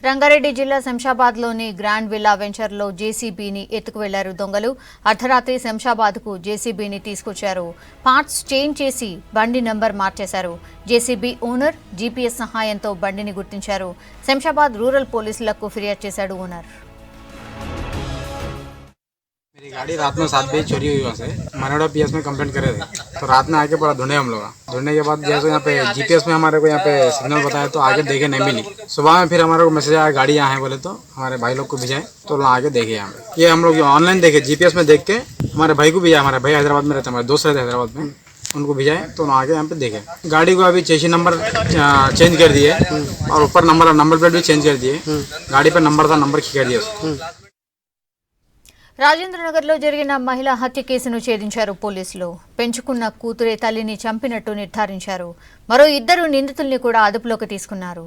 రంగారెడ్డి జిల్లా శంషాబాద్లోని గ్రాండ్ విల్లా వెంచర్లో జేసీబీని ఎత్తుకు వెళ్లారు దొంగలు. అర్ధరాత్రి శంషాబాద్కు జేసీబీని తీసుకొచ్చారు. పార్ట్స్ చేంజ్ చేసి బండి నంబర్ మార్చేశారు. జేసీబీ ఓనర్ జీపీఎస్ సహాయంతో బండిని గుర్తించారు. శంషాబాద్ రూరల్ పోలీసులకు ఫిర్యాదు చేశాడు ఓనర్. मेरी गाड़ी रात में 7 बजे चोरी हुई वहाँ से। मनोड़ा PS में कंप्लेंट करे थे, तो रात में आके पूरा ढूंढे हम लोग। ढूंढने के बाद जैसे यहाँ पे GPS में हमारे को यहाँ पे सिग्नल बताया तो आगे देखे नहीं मिली। सुबह में फिर हमारे को मैसेज आया गाड़ी यहाँ है बोले, तो हमारे भाई लोग को भिजाए तो आगे देखे यहाँ पे। ये हम लोग ऑनलाइन देखे, GPS में देख के हमारे भाई को भिजाया। हमारे भाई हैदराबाद में रहते, हमारे दोस्त रहते हैदराबाद में, उनको भिजाए तो आगे यहाँ पे देखे। गाड़ी को अभी चेसी नंबर चेंज कर दिए और ऊपर नंबर प्लेट भी चेंज कर दिए। गाड़ी पर नंबर था, नंबर खींच दिया। రాజేంద్రనగర్లో జరిగిన మహిళా హత్య కేసును ఛేదించారు పోలీసులు. పెంచుకున్న కూతురే తల్లిని చంపినట్టు నిర్ధారించారు. మరో 2 నిందితుల్ని కూడా అదుపులోకి తీసుకున్నారు.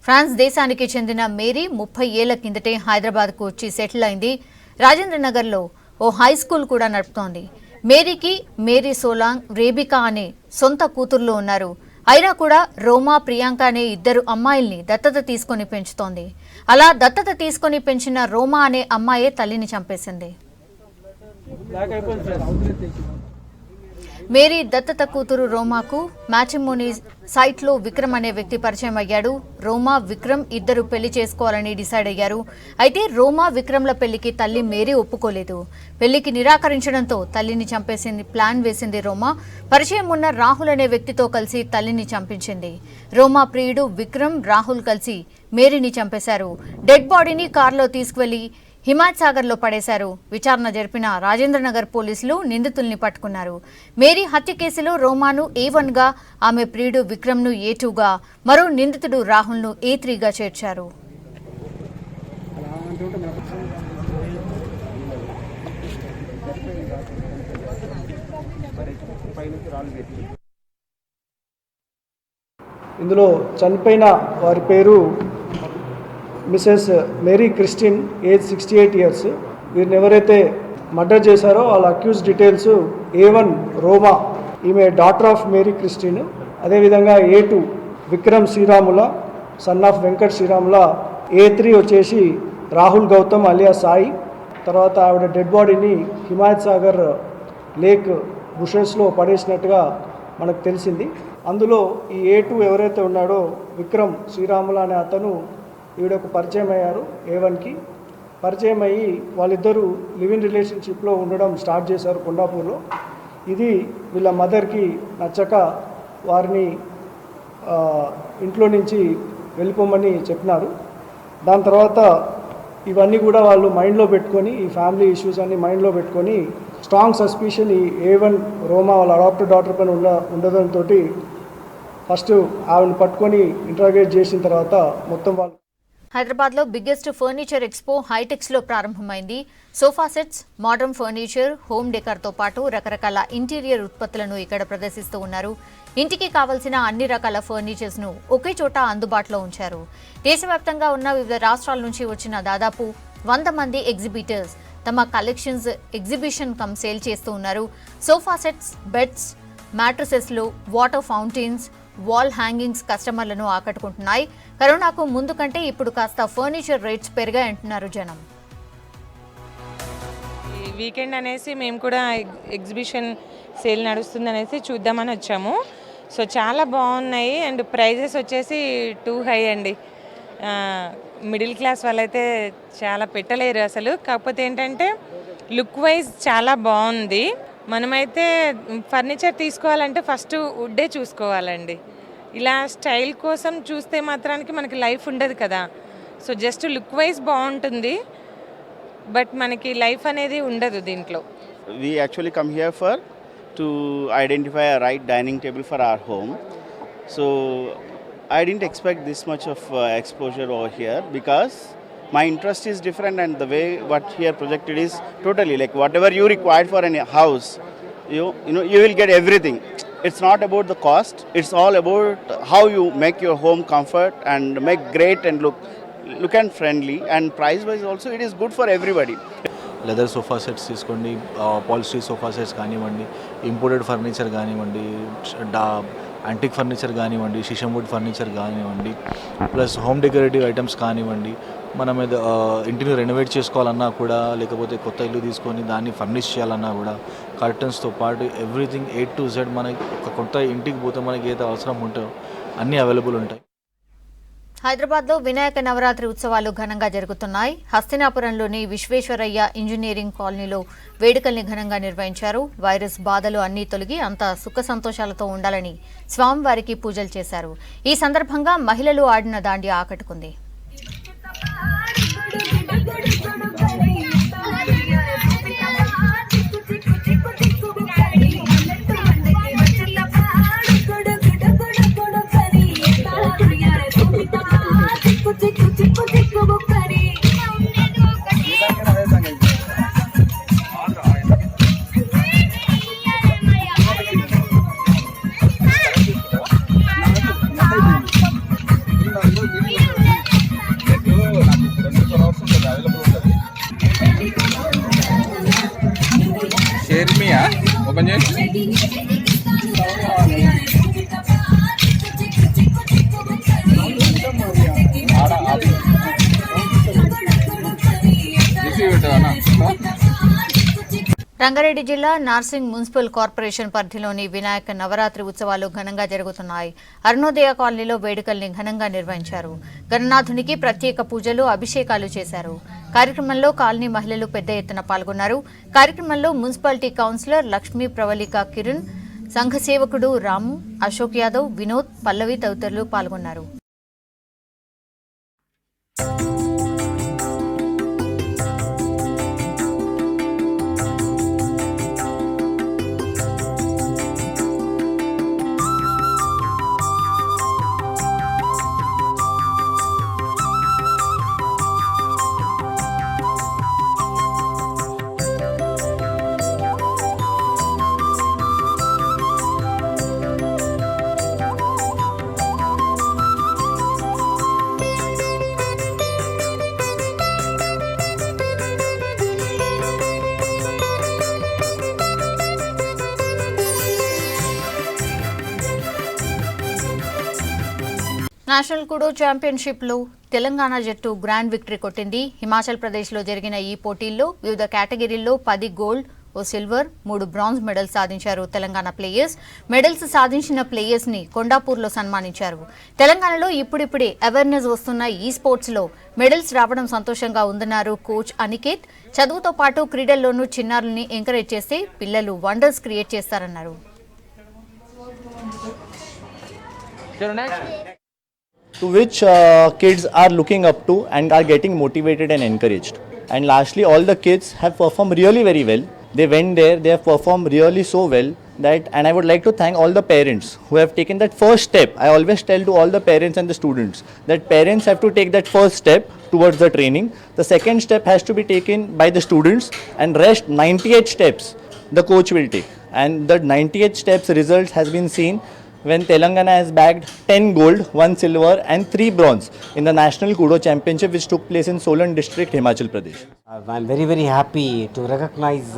ఫ్రాన్స్ దేశానికి చెందిన మేరీ 30 ఏళ్ల కిందటే హైదరాబాద్కు వచ్చి సెటిల్ అయింది. రాజేంద్రనగర్లో ఓ హై స్కూల్ కూడా నడుపుతోంది. మేరీకి మేరీ సోలాంగ్, రేబికా అనే సొంత కూతుర్లు ఉన్నారు. అయినా కూడా రోమా, ప్రియాంక అనే 2 అమ్మాయిల్ని దత్తత తీసుకుని పెంచుతోంది. అలా దత్తత తీసుకుని పెంచిన రోమా అనే అమ్మాయే తల్లిని చంపేసింది. మేరీ దత్తత కూతురు రోమాకు మ్యాట్రిమోనీ సైట్లో విక్రమ్ అనే వ్యక్తి పరిచయం అయ్యాడు. రోమా, విక్రమ్ ఇద్దరు పెళ్లి చేసుకోవాలని డిసైడ్ అయ్యారు. అయితే రోమా, విక్రమ్ల పెళ్లికి తల్లి మేరీ ఒప్పుకోలేదు. పెళ్లికి నిరాకరించడంతో తల్లిని చంపేసింది ప్లాన్ వేసింది రోమా. పరిచయం ఉన్న రాహుల్ అనే వ్యక్తితో కలిసి తల్లిని చంపించింది. రోమా ప్రియుడు విక్రమ్, రాహుల్ కలిసి మేరీని చంపేశారు. డెడ్ బాడీని కారులో తీసుకువెళ్లి హిమాయత్ సాగర్లో పడేశారు. విచారణ జరిపిన రాజేంద్రనగర్ పోలీసులు నిందితుల్ని పట్టుకున్నారు. మేరీ హత్య కేసులో రోమాను A1గా, ఆమె ప్రియుడు విక్రమ్ను A2గా, మరో నిందితుడు రాహుల్ను A3గా చేర్చారు. ఇందులో చనిపోయిన వారి పేరు Mrs Mary Christine, age 68 years. వీరిని ఎవరైతే మర్డర్ చేశారో వాళ్ళ అక్యూజ్ డీటెయిల్స్ A1 రోమా, ఈమె డాటర్ ఆఫ్ మేరీ క్రిస్టిన్. అదేవిధంగా A2 Vikram Sriramula, son of Venkat Sriramula. A3 వచ్చేసి రాహుల్ గౌతమ్ అలియా సాయి. తర్వాత ఆవిడ డెడ్ బాడీని హిమాయత్ సాగర్ లేక్ బుషెస్లో పడేసినట్టుగా మనకు తెలిసింది. అందులో ఈ A2 ఎవరైతే ఉన్నాడో విక్రమ్ శ్రీరాముల అనే అతను ఈవిడకు పరిచయం అయ్యారు. A1కి పరిచయం అయ్యి వాళ్ళిద్దరూ లివింగ్ రిలేషన్షిప్లో ఉండడం స్టార్ట్ చేశారు కొండాపూర్లో. ఇది వీళ్ళ మదర్కి నచ్చక వారిని ఇంట్లో నుంచి వెళ్ళిపోమని చెప్పినారు. దాని తర్వాత ఇవన్నీ కూడా వాళ్ళు మైండ్లో పెట్టుకొని, ఈ ఫ్యామిలీ ఇష్యూస్ అన్ని మైండ్లో పెట్టుకొని స్ట్రాంగ్ సస్పిషన్ ఈ A1 రోమా వాళ్ళ అడాప్టెడ్ డాటర్ పైన ఉండడంతో ఫస్ట్ ఆవిడని పట్టుకొని ఇంటరాగేట్ చేసిన తర్వాత మొత్తం వాళ్ళు హైదరాబాద్లో బిగ్గెస్ట్ ఫర్నిచర్ ఎక్స్పో హైటెక్స్లో ప్రారంభమైంది. Sofa sets, modern furniture, home డెకర్తో పాటు రకరకాల ఇంటీరియర్ ఉత్పత్తులను ఇక్కడ ప్రదర్శిస్తూ ఉన్నారు. ఇంటికి కావలసిన అన్ని రకాల ఫర్నిచర్స్ను ఒకే చోట అందుబాటులో ఉంచారు. దేశవ్యాప్తంగా ఉన్న వివిధ రాష్ట్రాల నుంచి వచ్చిన దాదాపు 100 మంది ఎగ్జిబిటర్స్ తమ కలెక్షన్స్ ఎగ్జిబిషన్ కమ్ సేల్ చేస్తూ ఉన్నారు. సోఫా సెట్స్, బెడ్స్, మ్యాట్రసెస్లు, వాటర్ ఫౌంటైన్స్, వాల్ హ్యాంగింగ్స్ కస్టమర్లను ఆకట్టుకుంటున్నాయి. కరోనాకు ముందు కంటే ఇప్పుడు కాస్త ఫర్నిచర్ రేట్స్ పెరిగాయంటున్నారు జనం. వీకెండ్ అనేసి మేము కూడా ఎగ్జిబిషన్ సేల్ నడుస్తుంది అనేసి చూద్దామని వచ్చాము. సో చాలా బాగున్నాయి అండ్ ప్రైజెస్ వచ్చేసి టూ హై అండి. మిడిల్ క్లాస్ వాళ్ళైతే చాలా పెట్టలేరు అసలు. కాకపోతే ఏంటంటే లుక్ వైజ్ చాలా బాగుంది. మనమైతే ఫర్నిచర్ తీసుకోవాలంటే ఫస్ట్ వుడ్డే చూసుకోవాలండి. ఇలా స్టైల్ కోసం చూస్తే మాత్రానికి మనకి లైఫ్ ఉండదు కదా. సో జస్ట్ లుక్ వైజ్ బాగుంటుంది, బట్ మనకి లైఫ్ అనేది ఉండదు దీంట్లో. We actually come here to identify a right dining table for our home. So I didn't expect this much of exposure over here because my interest is different and the way what here projected is totally like whatever you required for a house, you will get everything. It's not about the cost, it's all about how you make your home comfort and make great and look and friendly, and price wise also it is good for everybody. Leather sofa sets తీసుకోండి, పాలిస్ట్రీ sofa sets కానివ్వండి, imported furniture కానివ్వండి, antique furniture కానివ్వండి, షిషమ్ would furniture కానివ్వండి, plus home decorative items కానివ్వండి. మనం ఇంటిని renovate చేసుకోవాలన్నా కూడా, లేకపోతే కొత్త ఇల్లు తీసుకొని దాన్ని ఫర్నిష్ చేయాలన్నా కూడా కర్టన్స్తో పాటు ఎవ్రీథింగ్ A to Z మనకి ఒక కొత్త ఇంటికి పోతే మనకి ఏదో అవసరం ఉంటుందో అన్నీ అవైలబుల్ ఉంటాయి. హైదరాబాద్లో వినాయక నవరాత్రి ఉత్సవాలు ఘనంగా జరుగుతున్నాయి. హస్తినాపురంలోని విశ్వేశ్వరయ్య ఇంజనీరింగ్ కాలనీలో వేడుకల్ని ఘనంగా నిర్వహించారు. వైరస్ బాధలు అన్నీ తొలగి అంతా సుఖ సంతోషాలతో ఉండాలని స్వామివారికి పూజలు చేశారు. ఈ సందర్భంగా మహిళలు ఆడిన దాండియా ఆకట్టుకుంది. ఓపెన్ చేసి రంగారెడ్డి జిల్లా నార్సింగ్ మున్సిపల్ కార్పొరేషన్ పరిధిలోని వినాయక నవరాత్రి ఉత్సవాలు ఘనంగా జరుగుతున్నాయి. అరుణోదయ కాలనీలో వేడుకల్ని ఘనంగా నిర్వహించారు. గణనాథునికి ప్రత్యేక పూజలు, అభిషేకాలు చేశారు. కార్యక్రమంలో కాలనీ మహిళలు పెద్ద ఎత్తున పాల్గొన్నారు. కార్యక్రమంలో మున్సిపాలిటీ కౌన్సిలర్ లక్ష్మీ ప్రవళిక కిరణ్, సంఘ సేవకుడు రాము, అశోక్ యాదవ్, వినోద్, పల్లవి తదితరులు పాల్గొన్నారు. నేషనల్ కుడో ఛాంపియన్షిప్లో తెలంగాణ జట్టు గ్రాండ్ విక్టరీ కొట్టింది. హిమాచల్ ప్రదేశ్లో జరిగిన ఈ పోటీల్లో వివిధ కేటగిరీల్లో 10 గోల్డ్, ఓ సిల్వర్, 3 బ్రాంజ్ మెడల్స్ సాధించారు తెలంగాణ ప్లేయర్స్. మెడల్స్ సాధించిన ప్లేయర్స్ ని కొండాపూర్లో సన్మానించారు. తెలంగాణలో ఇప్పుడిప్పుడే అవేర్నెస్ వస్తున్న ఈ స్పోర్ట్స్ లో మెడల్స్ రావడం సంతోషంగా ఉందన్నారు కోచ్ అనికేత్. చదువుతో పాటు క్రీడల్లోనూ చిన్నారుల్ని ఎంకరేజ్ చేస్తే పిల్లలు వండర్స్ క్రియేట్ చేస్తారన్నారు. To which kids are looking up to and are getting motivated and encouraged. And lastly, all the kids have performed really very well. They went there, they have performed really so well that, and I would like to thank all the parents who have taken that first step. I always tell to all the parents and the students that parents have to take that first step towards the training. The second step has to be taken by the students, and rest 98 steps the coach will take. And the 98 steps results has been seen when Telangana has bagged 10 gold, 1 silver and 3 bronze in the National Kudo Championship which took place in Solan district, Himachal Pradesh. I'm very happy to recognize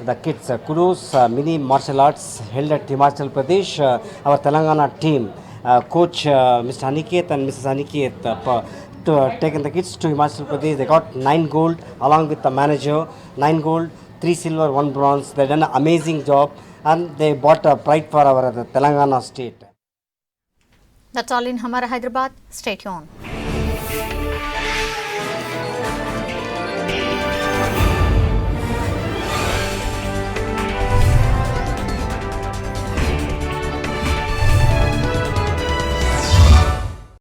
the kids Kudos mini martial arts held at Himachal Pradesh. Our Telangana team, coach Mr. Aniket and Mrs. Aniket taken the kids to Himachal Pradesh. They got 9 gold along with the manager, 9 gold, 3 silver, 1 bronze. They done an amazing job. And they bought a pride for our Telangana state. That's all in Hamara Hyderabad. Stay tuned.